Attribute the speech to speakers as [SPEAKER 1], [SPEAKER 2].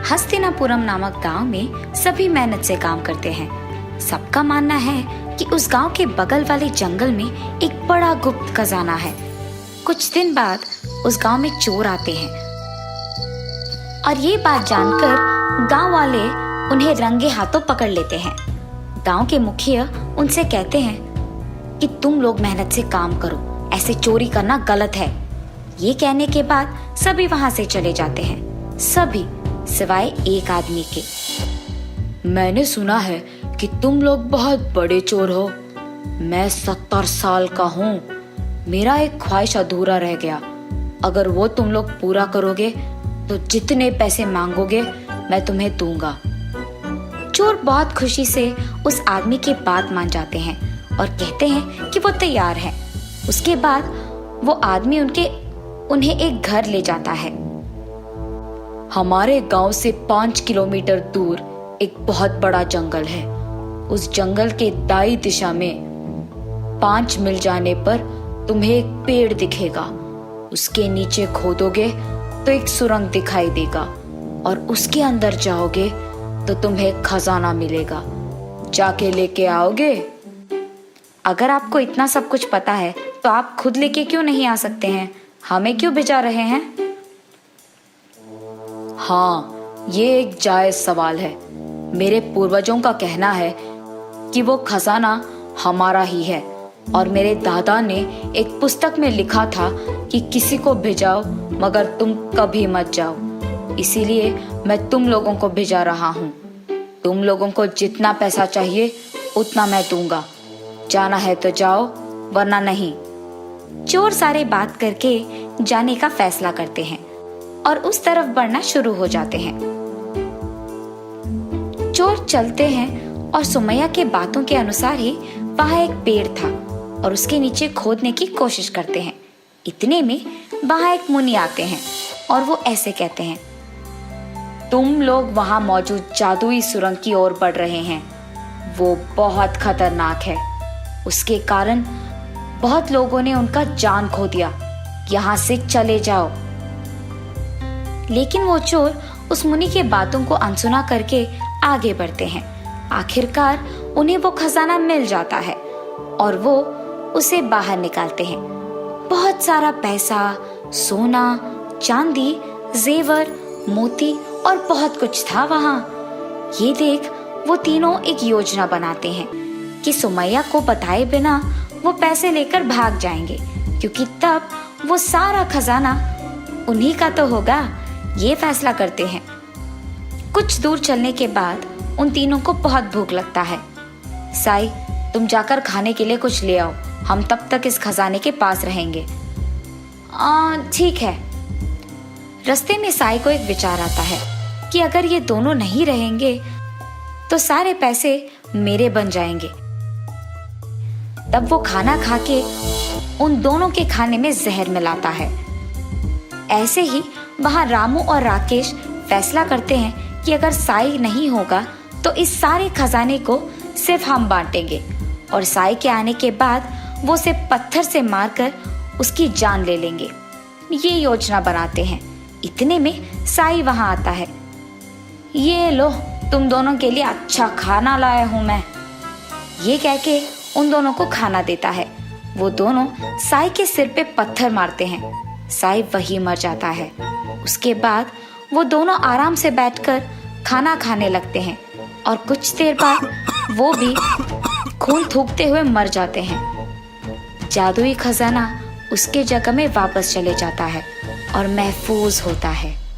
[SPEAKER 1] हस्तिनापुरम नामक गांव में सभी मेहनत से काम करते हैं। सबका मानना है कि उस गांव के बगल वाले जंगल में एक बड़ा गुप्त खजाना है। कुछ दिन बाद उस गांव में चोर आते हैं और ये बात जानकर गांव वाले उन्हें रंगे हाथों पकड़ लेते हैं। गांव के मुखिया उनसे कहते हैं कि तुम लोग मेहनत से काम करो, ऐसे चोरी करना गलत है। ये कहने के बाद सभी वहां से चले जाते हैं, सभी सिवाय एक आदमी के। मैंने सुना है कि तुम लोग बहुत बड़े चोर हो। मैं 70 साल का हूँ। मेरा एक ख्वाहिश अधूरा रह गया। अगर वो तुम लोग पूरा करोगे तो जितने पैसे मांगोगे मैं तुम्हें दूंगा। चोर बहुत खुशी से उस आदमी की बात मान जाते हैं और कहते हैं कि वो तैयार है। उसके बाद वो आदमी उन्हें एक घर ले जाता है। हमारे गांव से 5 किलोमीटर दूर एक बहुत बड़ा जंगल है। उस जंगल के दाई दिशा में 5 मील जाने पर तुम्हें एक पेड़ दिखेगा। उसके नीचे खोदोगे तो एक सुरंग दिखाई देगा और उसके अंदर जाओगे तो तुम्हें खजाना मिलेगा। जाके लेके आओगे? अगर आपको इतना सब कुछ पता है तो आप खुद लेके क्यों नहीं आ सकते हैं? हमें क्यों भिजा रहे हैं? हाँ, ये एक जायज सवाल है। मेरे पूर्वजों का कहना है कि वो खजाना हमारा ही है और मेरे दादा ने एक पुस्तक में लिखा था कि किसी को भिजाओ मगर तुम कभी मत जाओ। इसीलिए मैं तुम लोगों को भिजा रहा हूँ। तुम लोगों को जितना पैसा चाहिए उतना मैं दूंगा। जाना है तो जाओ वरना नहीं। चोर सारे बात करके जाने का फैसला करते हैं और उस तरफ बढ़ना शुरू हो जाते हैं। चोर चलते हैं और सुमैया के बातों के अनुसार ही वहां एक पेड़ था और उसके नीचे खोदने की कोशिश करते हैं। इतने में वहां एक मुनि आते हैं और वो ऐसे कहते हैं, तुम लोग वहां मौजूद जादुई सुरंग की ओर बढ़ रहे हैं। वो बहुत खतरनाक है। उसके कारण बहुत लोगों ने उनका जान खो दिया। यहाँ से चले जाओ। लेकिन वो चोर उस मुनि के बातों को अनसुना करके आगे बढ़ते हैं। आखिरकार उन्हें वो खजाना मिल जाता है और वो उसे बाहर निकालते हैं। बहुत सारा पैसा, सोना, चांदी, जेवर, मोती और बहुत कुछ था वहां। ये देख वो तीनों एक योजना बनाते हैं कि सुमैया को बताए बिना वो पैसे लेकर भाग जाएंगे, क्योंकि तब वो सारा खजाना उन्हीं का तो होगा। ये फैसला करते हैं। कुछ दूर चलने के बाद उन तीनों को बहुत भूख लगता है। साई, तुम जाकर खाने के लिए कुछ ले आओ। हम तब तक इस खजाने के पास रहेंगे। ठीक है। रास्ते में साई को एक विचार आता है कि अगर ये दोनों नहीं रहेंगे तो सारे पैसे मेरे बन जाएंगे। तब वो खाना खा के उन दोनों के खाने में जहर मिलाता है। ऐसे ही वहां रामू और राकेश फैसला करते हैं कि अगर साई नहीं होगा तो इस सारे खजाने को सिर्फ हम बांटेंगे और साई के आने के बाद वो उसे पत्थर से मारकर उसकी जान ले लेंगे। ये योजना बनाते हैं। इतने में साई वहां आता है। ये लो, तुम दोनों के लिए अच्छा खाना लाया हूं मैं। ये कह के उन दोनों को खाना देता है। वो दोनों साई के सिर पे पत्थर मारते हैं। साई वही मर जाता है। उसके बाद वो दोनों आराम से बैठकर खाना खाने लगते हैं और कुछ देर बाद वो भी खून थूकते हुए मर जाते हैं। जादुई खजाना उसके जगह में वापस चले जाता है और महफूज होता है।